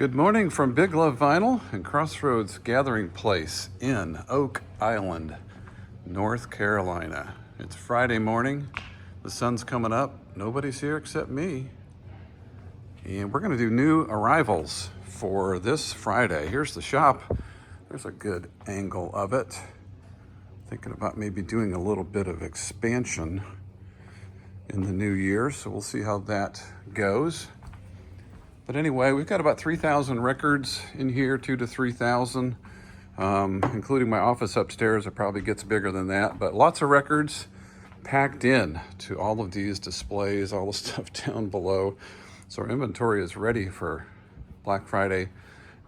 Good morning from Big Love Vinyl and Crossroads Gathering Place in Oak Island, North Carolina. It's Friday morning. The sun's coming up. Nobody's here except me. And we're going to do new arrivals for this Friday. Here's the shop. There's a good angle of it. Thinking about maybe doing a little bit of expansion in the new year, so we'll see how that goes. But anyway, we've got about 3,000 records in here, 2,000 to 3,000, including my office upstairs. It probably gets bigger than that, but lots of records packed in to all of these displays, all the stuff down below. So our inventory is ready for Black Friday,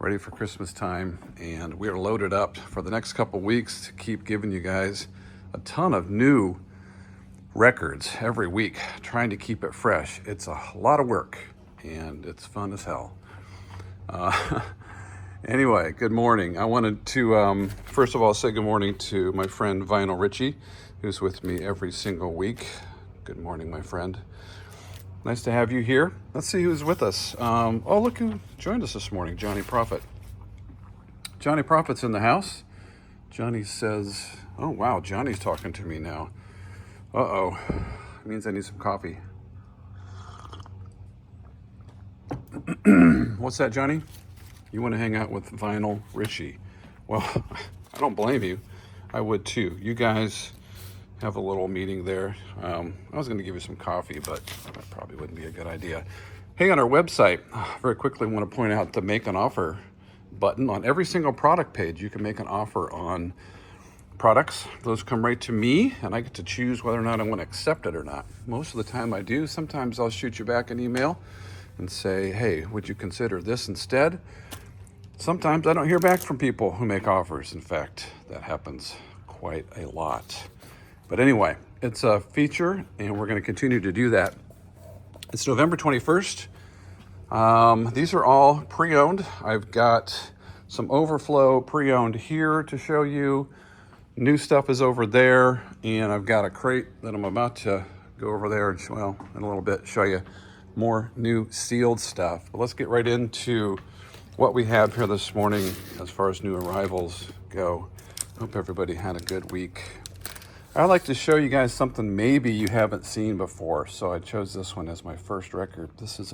ready for Christmas time, and we are loaded up for the next couple weeks to keep giving you guys a ton of new records every week, trying to keep it fresh. It's a lot of work and it's fun as hell. Anyway, good morning. I wanted to first of all say good morning to my friend Vionel Richie, who's with me every single week. Good morning, my friend. Nice to have you here. Let's see who's with us. Oh, look who joined us this morning, Johnny Prophet. Johnny Prophet's in the house. Johnny says, oh wow, Johnny's talking to me now. Uh-oh, means I need some coffee. What's that, Johnny? You want to hang out with Vionel Richie? Well, I don't blame you. I would too. You guys have a little meeting there. I was going to give you some coffee, but that probably wouldn't be a good idea. Hey, on our website, very quickly want to point out the Make an Offer button. On every single product page, you can make an offer on products. Those come right to me, and I get to choose whether or not I want to accept it or not. Most of the time I do. Sometimes I'll shoot you back an email and say, hey, would you consider this instead? Sometimes I don't hear back from people who make offers. In fact, that happens quite a lot. But anyway, it's a feature, and we're going to continue to do that. It's November 21st. These are all pre-owned. I've got some overflow pre-owned here to show you. New stuff is over there, and I've got a crate that I'm about to go over there and, well, in a little bit, show you more new sealed stuff. But let's get right into what we have here this morning as far as new arrivals go. Hope everybody had a good week. I'd like to show you guys something maybe you haven't seen before, so I chose this one as my first record. This is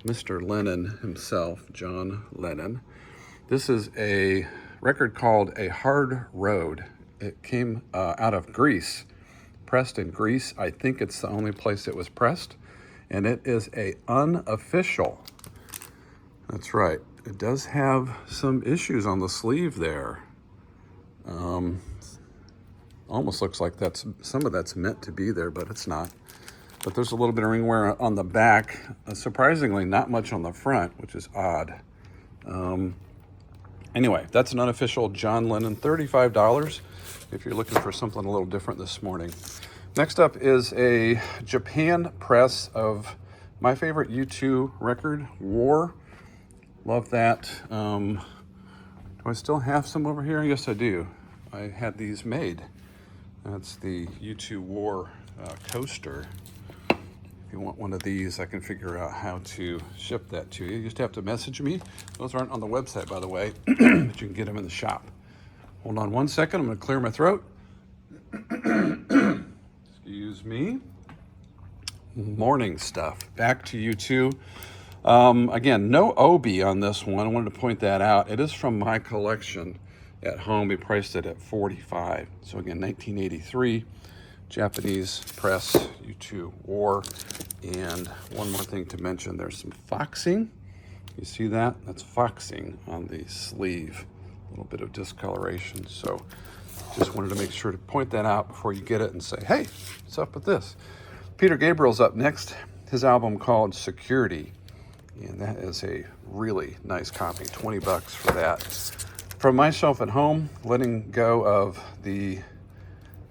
Mr. Lennon himself, John Lennon. This is a record called A Hard Road. It came out of Greece, pressed in Greece. I think it's the only place it was pressed. And it is a unofficial. That's right. It does have some issues on the sleeve there. Almost looks like some of that's meant to be there, but it's not. But there's a little bit of ring wear on the back. Surprisingly, not much on the front, which is odd. Anyway, that's an unofficial John Lennon, $35 if you're looking for something a little different this morning. Next up is a Japan press of my favorite U2 record, War. Love that. Do I still have some over here? Yes, I do. I had these made. That's the U2 War coaster. If you want one of these, I can figure out how to ship that to you. You just have to message me. Those aren't on the website, by the way, but you can get them in the shop. Hold on one second. I'm going to clear my throat. Excuse me. Morning stuff. Back to U2. Again, no Obi on this one. I wanted to point that out. It is from my collection at home. We priced it at $45. So again, 1983, Japanese press, U2 War. And one more thing to mention, there's some foxing. You see that? That's foxing on the sleeve. A little bit of discoloration. So just wanted to make sure to point that out before you get it and say, hey, what's up with this? Peter Gabriel's up next. His album called Security. And that is a really nice copy, $20 for that. From myself at home, letting go of the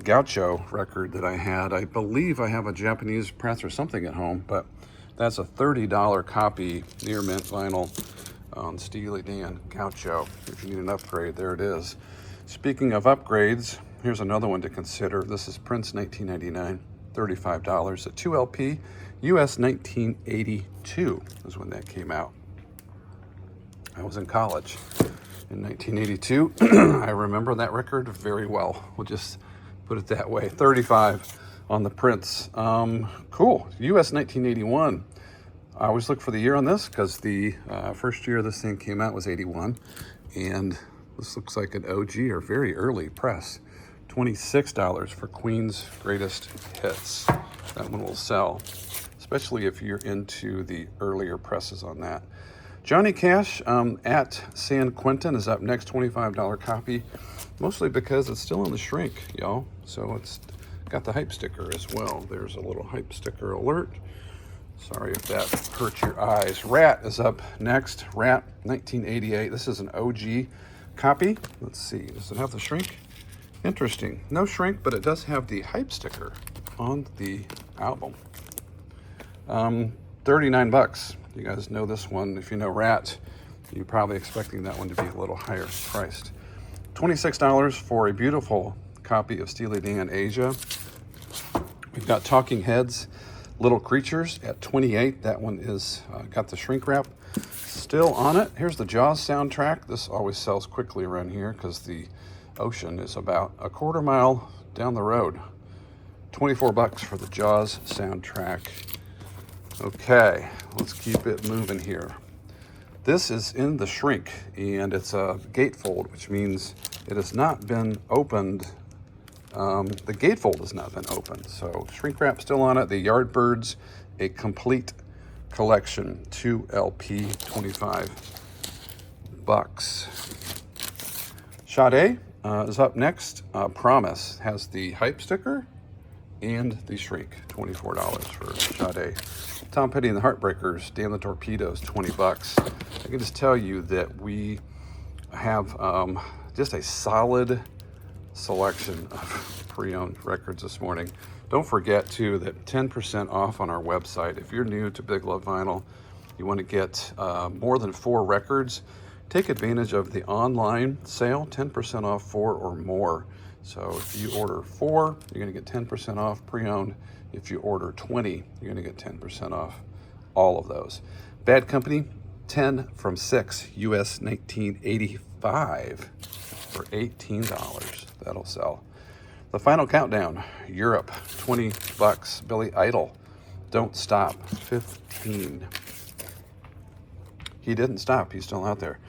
Gaucho record that I had. I believe I have a Japanese press or something at home, but that's a $30 copy, near mint vinyl on Steely Dan Gaucho. If you need an upgrade, there it is. Speaking of upgrades, here's another one to consider. This is Prince 1999, $35. A 2LP, US 1982 is when that came out. I was in college in 1982. I remember that record very well. We'll just put it that way. 35 on the Prince. Cool. US 1981. I always look for the year on this because the first year this thing came out was 81. And this looks like an OG or very early press. $26 for Queen's Greatest Hits. That one will sell, especially if you're into the earlier presses on that. Johnny Cash at San Quentin is up next, $25 copy, mostly because it's still in the shrink, y'all. So it's got the hype sticker as well. There's a little hype sticker alert. Sorry if that hurt your eyes. Ratt is up next. Ratt, 1988. This is an OG copy. Let's see, does it have the shrink? Interesting. No shrink, but it does have the hype sticker on the album. 39 bucks. You guys know this one. If you know Ratt, you're probably expecting that one to be a little higher priced. $26 for a beautiful copy of Steely Dan Asia. We've got Talking Heads, Little Creatures at 28. That one is got the shrink wrap still on it. Here's the Jaws soundtrack. This always sells quickly around here because the ocean is about a quarter mile down the road. 24 bucks for the Jaws soundtrack. Okay, let's keep it moving here. This is in the shrink, and it's a gatefold, which means it has not been opened. The gatefold has not been opened, so shrink wrap still on it. The Yardbirds, a complete collection, 2 LP, 25 bucks. Sade is up next. Promise has the hype sticker and the shrink, $24 for Sade. Tom Petty and the Heartbreakers, Damn the Torpedoes, 20 bucks. I can just tell you that we have just a solid selection of pre-owned records this morning. Don't forget too that 10% off on our website. If you're new to Big Love Vinyl, you want to get more than 4 records, take advantage of the online sale, 10% off 4 or more. So if you order 4, you're going to get 10% off pre-owned. If you order 20, you're going to get 10% off all of those. Bad Company, 10 from 6, US 1985 for $18. That'll sell. The Final Countdown, Europe, 20 bucks. Billy Idol, Don't Stop, 15. He didn't stop, he's still out there.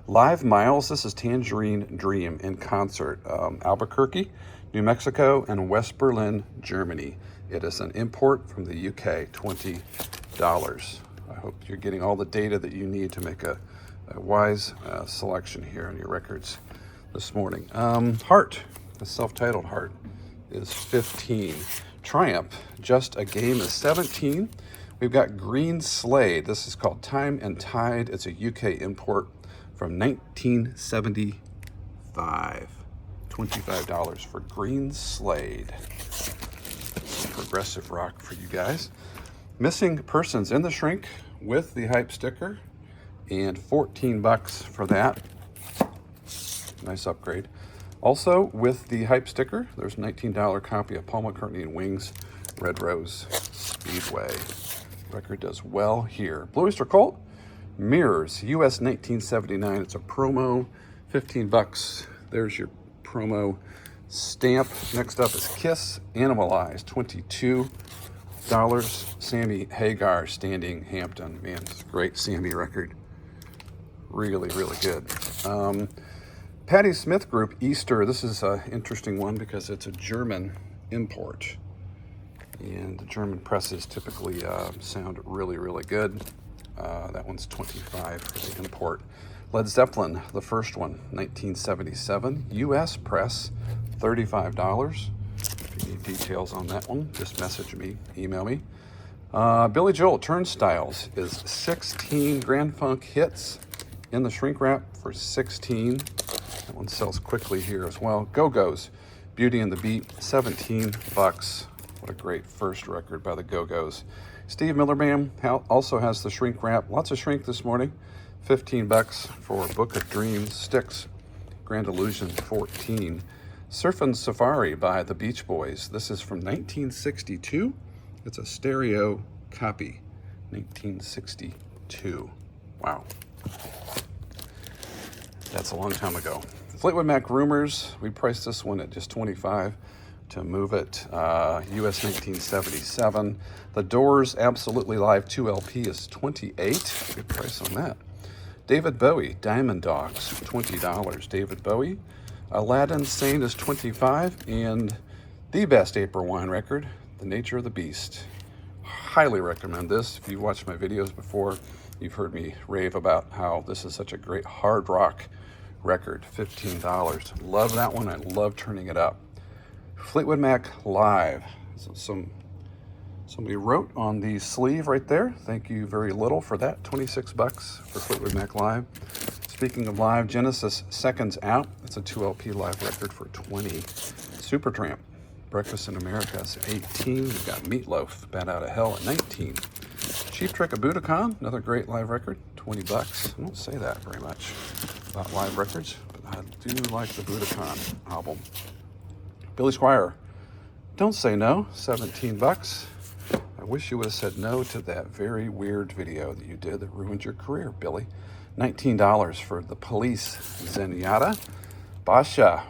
Live Miles, this is Tangerine Dream in concert. Albuquerque, New Mexico, and West Berlin, Germany. It is an import from the UK, $20. I hope you're getting all the data that you need to make a wise selection here on your records this morning. Heart, the self-titled Heart, is 15. Triumph, Just a Game, is 17. We've got Green Slade. This is called Time and Tide. It's a UK import from 1975. $25 for Green Slade. Some progressive rock for you guys. Missing Persons in the shrink with the hype sticker, and 14 bucks for that. Nice upgrade. Also with the hype sticker, there's a $19 copy of Paul McCartney and Wings, Red Rose Speedway. Record does well here. Blue Oyster Cult, Mirrors, US 1979. It's a promo, 15 bucks. There's your promo stamp. Next up is Kiss, Animalize, $22. Sammy Hagar, Standing Hampton. Man, it's a great Sammy record. Really, really good. Patti Smith Group, Easter. This is an interesting one because it's a German import. And the German presses typically sound really, really good. That one's 25 for the import. Led Zeppelin, the first one, 1977. US press, $35. If you need details on that one, just message me, email me. Billy Joel, Turnstiles, is 16. Grand Funk Hits in the shrink wrap for 16. That one sells quickly here as well. Go-Go's, Beauty and the Beat, 17 bucks. What a great first record by the Go-Go's. Steve Miller Band also has the shrink wrap. Lots of shrink this morning. 15 bucks for Book of Dreams. Styx, Grand Illusion, 14. Surfin' Safari by the Beach Boys. This is from 1962. It's a stereo copy. 1962. Wow. That's a long time ago. Fleetwood Mac Rumors, we priced this one at just 25 to move it. US 1977. The Doors Absolutely Live 2LP is 28. Good price on that. David Bowie, Diamond Dogs, $20. David Bowie. Aladdin Sane is 25. And the best April wine record, The Nature of the Beast. Highly recommend this. If you've watched my videos before, you've heard me rave about how this is such a great hard rock record. $15. Love that one. I love turning it up. Fleetwood Mac Live. So somebody wrote on the sleeve right there. Thank you very little for that. 26 bucks for Fleetwood Mac Live. Speaking of live, Genesis Seconds Out. It's a 2LP live record for 20. Supertramp, Breakfast in America is 18. We've got Meatloaf, Bat Out of Hell at 19. Cheap Trick of Budokan, another great live record, 20 bucks. I don't say that very much about live records, but I do like the Budokan album. Billy Squier, Don't Say No, 17 bucks. I wish you would have said no to that very weird video that you did that ruined your career, Billy. $19 for The Police, Zenyatta. Basha,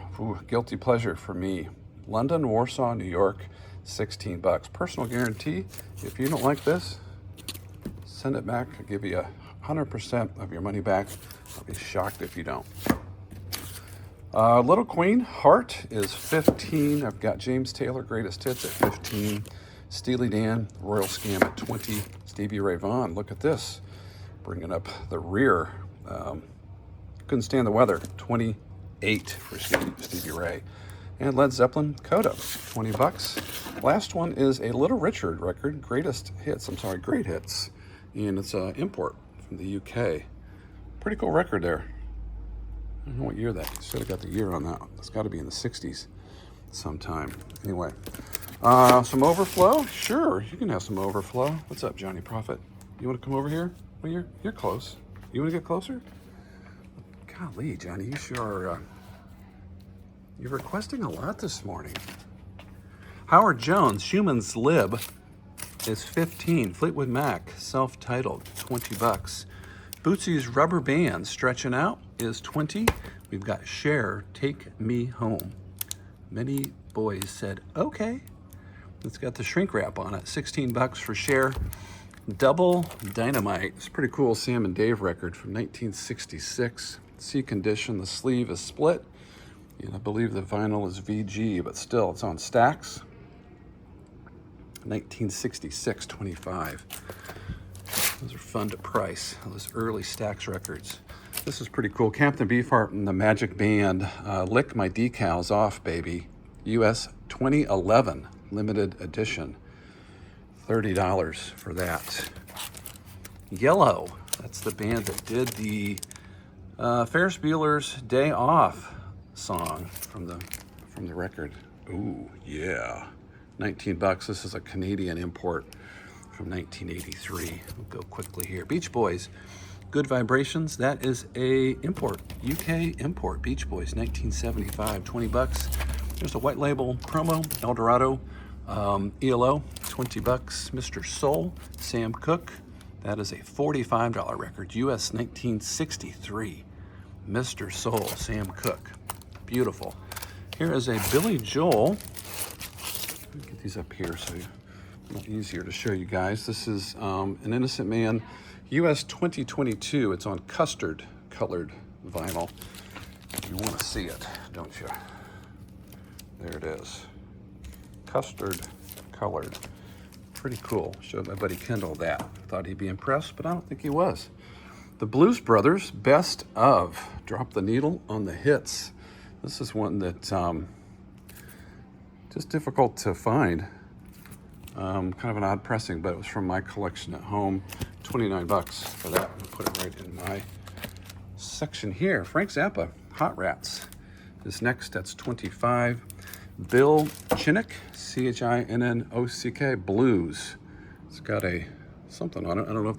guilty pleasure for me. London, Warsaw, New York, 16 bucks. Personal guarantee, if you don't like this, send it back. I'll give you 100% of your money back. I'll be shocked if you don't. Little Queen, Heart is 15. I've got James Taylor, Greatest Hits at 15. Steely Dan, Royal Scam at 20. Stevie Ray Vaughan, look at this. Bringing up the rear. Couldn't Stand the Weather, 28 for Stevie Ray. And Led Zeppelin, Coda, 20 bucks. Last one is a Little Richard record, Great Hits. And it's an import from the UK. Pretty cool record there. I don't know what year that is. Should have got the year on that. It's got to be in the 60s sometime. Anyway, some overflow? Sure, you can have some overflow. What's up, Johnny Prophet? You want to come over here? Well, you're close. You want to get closer? Golly, Johnny, you sure are... You're requesting a lot this morning. Howard Jones, Schumann's Lib is 15. Fleetwood Mac, self-titled, 20 bucks. Bootsy's Rubber Band, Stretching Out, is 20. We've got Cher, Take Me Home. Many boys said, okay. It's got the shrink wrap on it. 16 bucks for Cher. Double Dynamite. It's a pretty cool Sam and Dave record from 1966. C condition, the sleeve is split. And I believe the vinyl is VG, but still, it's on stacks. 1966, 25. Those are fun to price, those early Stax records. This is pretty cool. Captain Beefheart and the Magic Band, Lick My Decals Off, Baby. US 2011, limited edition. $30 for that. Yellow, that's the band that did the Ferris Bueller's Day Off song from the record. Ooh, yeah. 19 bucks. This is a Canadian import from 1983. We'll go quickly here. Beach Boys, Good Vibrations. That is a import, UK import. Beach Boys, 1975, 20 bucks. There's a white label promo, El Dorado, ELO, 20 bucks. Mr. Soul, Sam Cooke. That is a $45 record, US 1963. Mr. Soul, Sam Cooke. Beautiful. Here is a Billy Joel. Let me get these up here so it's a little easier to show you guys. This is An Innocent Man, US 2022. It's on custard colored vinyl. You want to see it, don't you? There it is. Custard colored. Pretty cool. Showed my buddy Kendall that. Thought he'd be impressed, but I don't think he was. The Blues Brothers, Best Of. Drop the needle on the hits. This is one that just difficult to find. Kind of an odd pressing, but it was from my collection at home. 29 bucks for that. I'll put it right in my section here. Frank Zappa, Hot Rats is next. That's 25. Bill Chinnock, Chinnnock, Blues. It's got a something on it. I don't know if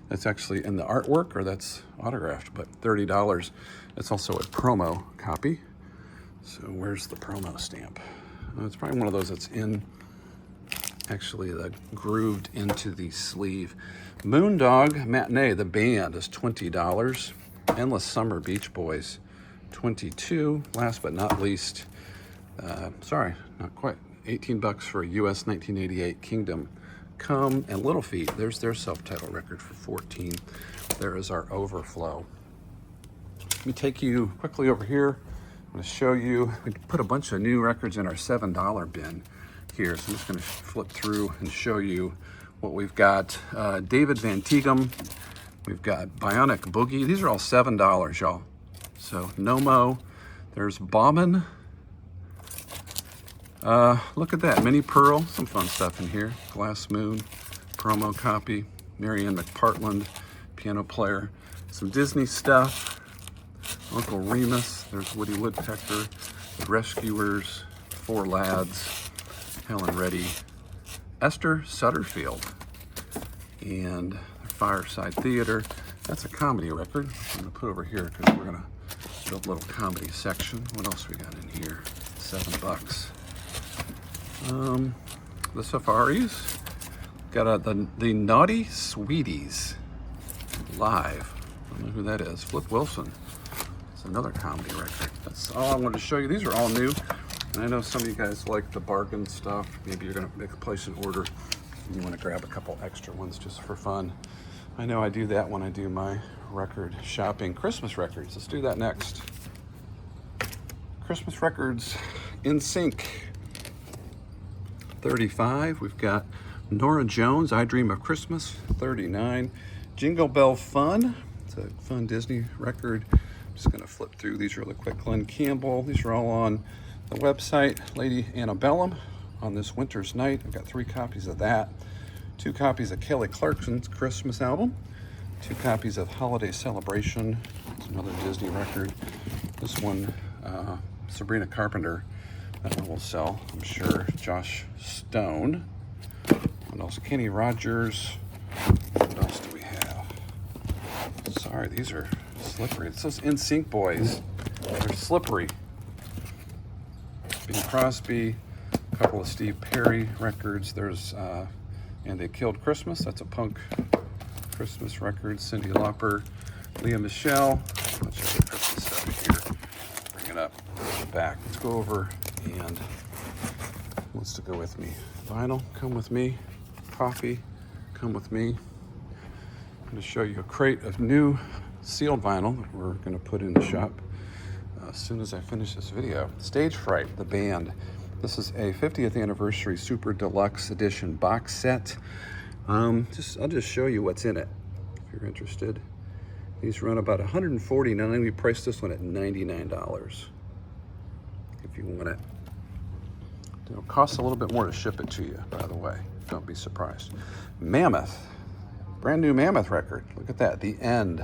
that's actually in the artwork or that's autographed, but $30. It's also a promo copy. So where's the promo stamp? It's probably one of those that's actually grooved into the sleeve. Moondog Matinee, the band, is $20. Endless Summer Beach Boys 22. Last but not least, sorry, not quite, 18 bucks for a US 1988 Kingdom Come. And Little Feat, there's their self-titled record for 14. There is our overflow. Let me take you quickly over here. I'm going to show you, we put a bunch of new records in our $7 bin here. So I'm just going to flip through and show you what we've got. David Van Tighem. We've got Bionic Boogie. These are all $7, y'all. So Nomo. There's Bauman. Look at that, Mini Pearl. Some fun stuff in here. Glass Moon, promo copy. Marianne McPartland, piano player. Some Disney stuff. Uncle Remus. There's Woody Woodpecker. The Rescuers. Four Lads. Helen Reddy. Esther Sutterfield. And Fireside Theater. That's a comedy record. I'm going to put over here because we're going to do a little comedy section. What else we got in here? $7. The Safaris. Got the Naughty Sweeties live. I don't know who that is. Flip Wilson. It's another comedy record. That's all I wanted to show you. These are all new. And I know some of you guys like the bargain stuff. Maybe you're going to place an order and you want to grab a couple extra ones just for fun. I know I do that when I do my record shopping. Christmas records. Let's do that next. Christmas records in sync. 35. We've got Norah Jones, I Dream of Christmas. 39. Jingle Bell Fun. It's a fun Disney record. I'm just going to flip through these really quick. Glenn Campbell. These are all on the website. Lady Antebellum, On This Winter's Night. I've got 3 copies of that. 2 copies of Kelly Clarkson's Christmas album. 2 copies of Holiday Celebration. It's another Disney record. This one, Sabrina Carpenter. That one will sell, I'm sure. Josh Stone. What else? Kenny Rogers. What else do we have? Sorry, these are slippery. It's those NSYNC boys. They're slippery. Bing Crosby. A couple of Steve Perry records. There's And They Killed Christmas. That's a punk Christmas record. Cyndi Lauper. Leah Michelle. A bunch of Christmas stuff here. Bring it up to the back. Let's go over and who wants to go with me? Vinyl, come with me. Coffee, come with me. I'm going to show you a crate of new sealed vinyl that we're going to put in the shop as soon as I finish this video. Stage Fright, the band. This is a 50th anniversary super deluxe edition box set. I'll just show you what's in it if you're interested. These run about $149. We priced this one at $99 if you want it. It'll cost a little bit more to ship it to you, by the way. Don't be surprised. Mammoth, brand new Mammoth record. Look at that, The End.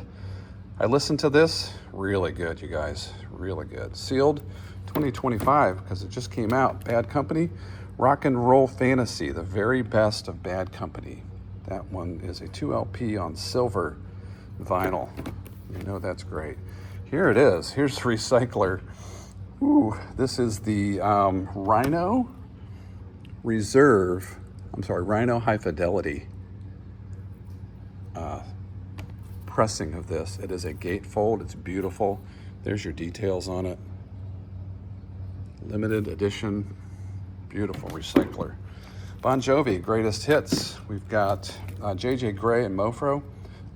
I listened to this, really good, you guys, really good. Sealed 2025 because it just came out. Bad Company, Rock and Roll Fantasy, the very best of Bad Company. That one is a 2LP on silver vinyl. You know that's great. Here it is. Here's the recycler. Ooh, this is the Rhino Rhino High Fidelity pressing of this. It is a gatefold. It's beautiful. There's your details on it. Limited edition. Beautiful recycler. Bon Jovi, Greatest Hits. We've got J.J. Grey and Mofro,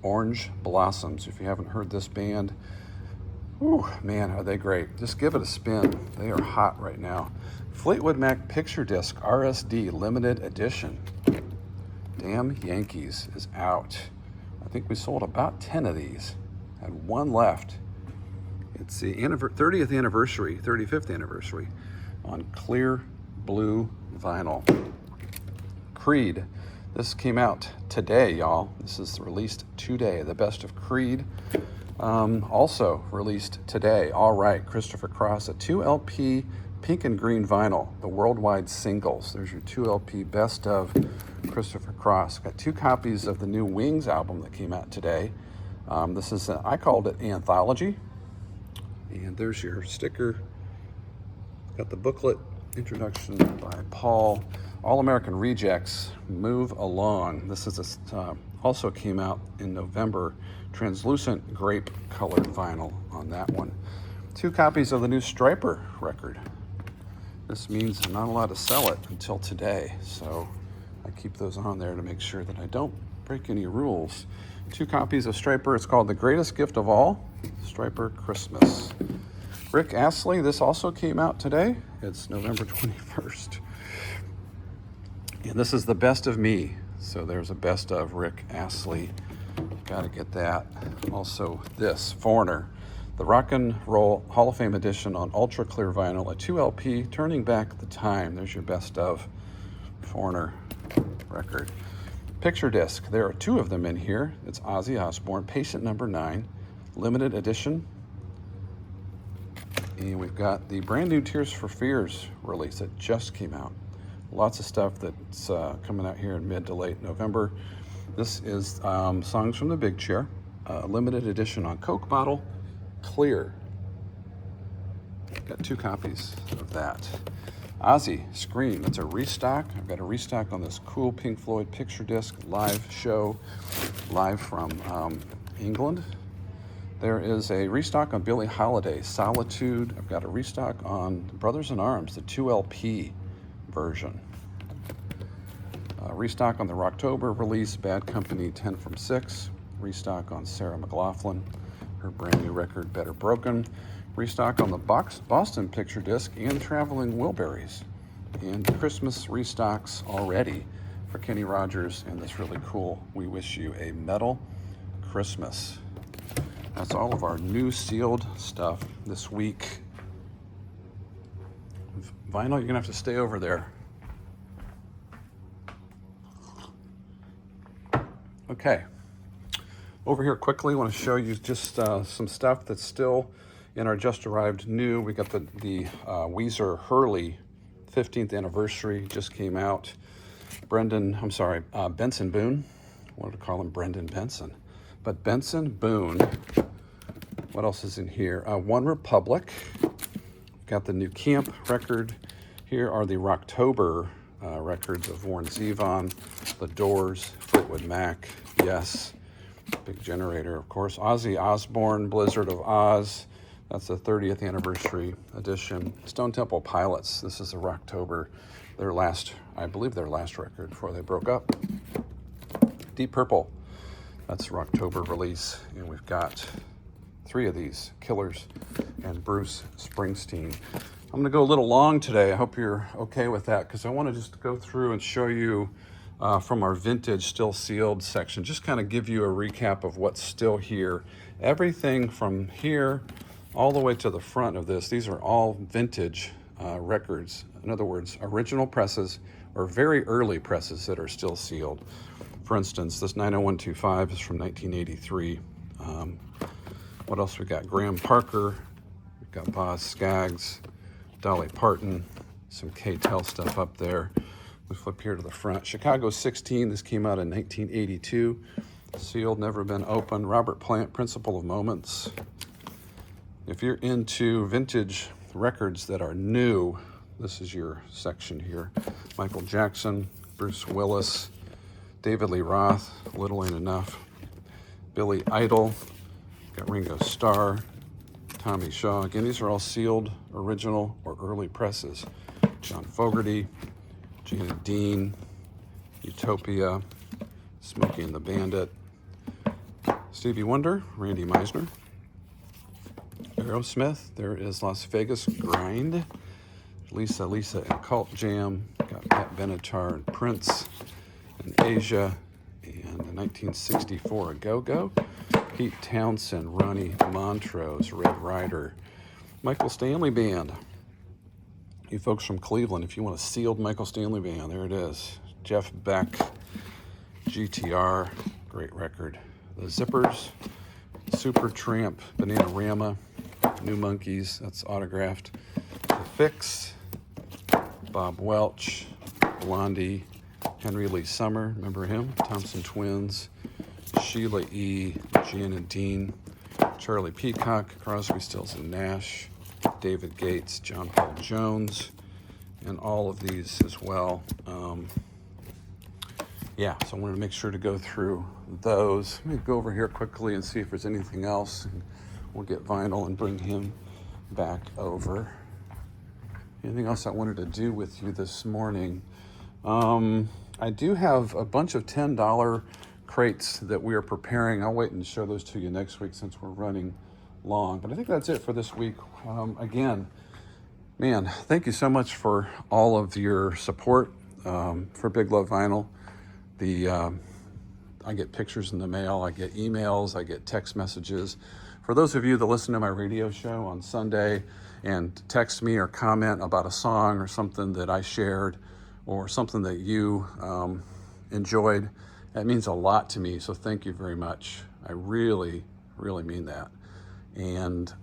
Orange Blossoms. If you haven't heard this band, ooh, man, are they great. Just give it a spin. They are hot right now. Fleetwood Mac Picture Disc RSD Limited Edition. Damn Yankees is out. I think we sold about 10 of these. Had one left. It's the 35th anniversary on clear blue vinyl. Creed. This came out today, y'all. This is released today. The Best of Creed. Also released today. All Right, Christopher Cross, a 2LP pink and green vinyl, the worldwide singles. There's your 2LP Best of Christopher Cross. Got 2 copies of the new Wings album that came out today. This is, I called it Anthology. And there's your sticker. Got the booklet, introduction by Paul. All American Rejects, Move Along. This is also came out in November. Translucent grape colored vinyl on that one. 2 copies of the new Striper record. This means I'm not allowed to sell it until today, so I keep those on there to make sure that I don't break any rules. 2 copies of Striper. It's called The Greatest Gift of All, Striper Christmas. Rick Astley, this also came out today. It's November 21st. And this is the Best of Me. So there's a best of Rick Astley. Got to get that. Also this, Foreigner, the Rock and Roll Hall of Fame edition on ultra clear vinyl, a 2 LP, Turning Back the Time. There's your best of Foreigner record. Picture disc, there are 2 of them in here. It's Ozzy Osbourne, Patient Number 9, limited edition. And we've got the brand new Tears for Fears release that just came out. Lots of stuff that's coming out here in mid to late November. This is Songs from the Big Chair, limited edition on Coke bottle, clear. Got 2 copies of that. Ozzy, Scream, that's a restock. I've got a restock on this cool Pink Floyd picture disc live show, live from England. There is a restock on Billie Holiday, Solitude. I've got a restock on Brothers in Arms, the 2 LP version. Restock on the Rocktober release, Bad Company 10 from 6. Restock on Sarah McLachlan, her brand new record, Better Broken. Restock on the Boston picture disc and Traveling Wilburys. And Christmas restocks already for Kenny Rogers and this really cool We Wish You a Metal Christmas. That's all of our new sealed stuff this week. Vinyl, you're gonna have to stay over there. Okay, over here quickly, I want to show you just some stuff that's still in our just arrived new. We got the Weezer Hurley 15th anniversary, just came out. Benson Boone. I wanted to call him Brendan Benson. But Benson Boone, what else is in here? One Republic. Got the new Camp record. Here are the Rocktober records of Warren Zevon, The Doors, Fleetwood Mac, Yes, Big Generator, of course. Ozzy Osbourne, Blizzard of Oz. That's the 30th anniversary edition. Stone Temple Pilots. This is the Rocktober, I believe their last record before they broke up. Deep Purple. That's the Rocktober release. And we've got 3 of these, Killers and Bruce Springsteen. I'm going to go a little long today. I hope you're okay with that because I want to just go through and show you from our vintage still sealed section, just kind of give you a recap of what's still here. Everything from here all the way to the front of this, these are all vintage records. In other words, original presses or very early presses that are still sealed. For instance, this 90125 is from 1983. What else we got? Graham Parker, we've got Boz Scaggs, Dolly Parton, some K-Tel stuff up there. We flip here to the front. Chicago 16, this came out in 1982. Sealed, never been opened. Robert Plant, Principle of Moments. If you're into vintage records that are new, this is your section here. Michael Jackson, Bruce Willis, David Lee Roth, Little Ain't Enough. Billy Idol, got Ringo Starr, Tommy Shaw. Again, these are all sealed, original, or early presses. John Fogerty, Janet Dean, Utopia, Smokey and the Bandit, Stevie Wonder, Randy Meisner, Aerosmith, there is Las Vegas Grind, Lisa and Cult Jam, got Pat Benatar and Prince, and Asia, and in 1964, A Go-Go, Pete Townsend, Ronnie Montrose, Red Rider, Michael Stanley Band. You folks from Cleveland, if you want a sealed Michael Stanley Band, there it is. Jeff Beck, GTR, great record. The Zippers, Supertramp, Bananarama, New Monkeys, that's autographed. The Fix, Bob Welch, Blondie, Henry Lee Summer, remember him? Thompson Twins, Sheila E., Janet Dean, Charlie Peacock, Crosby, Stills and Nash, David Gates, John Paul Jones, and all of these as well. yeah, so I wanted to make sure to go through those. Let me go over here quickly and see if there's anything else. And we'll get Vionel and bring him back over. Anything else I wanted to do with you this morning? I do have a bunch of $10 crates that we are preparing. I'll wait and show those to you next week since we're running long. But I think that's it for this week. Again, man, thank you so much for all of your support for Big Love Vinyl. I get pictures in the mail, I get emails, I get text messages. For those of you that listen to my radio show on Sunday and text me or comment about a song or something that I shared or something that you enjoyed, that means a lot to me. So thank you very much. I really, really mean that. And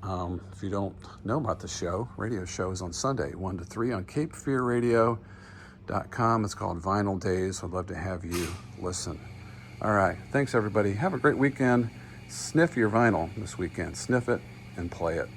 if you don't know about the show, radio show is on Sunday, 1 to 3 on CapeFearRadio.com. It's called Vinyl Days. I'd love to have you listen. All right. Thanks, everybody. Have a great weekend. Sniff your vinyl this weekend. Sniff it and play it.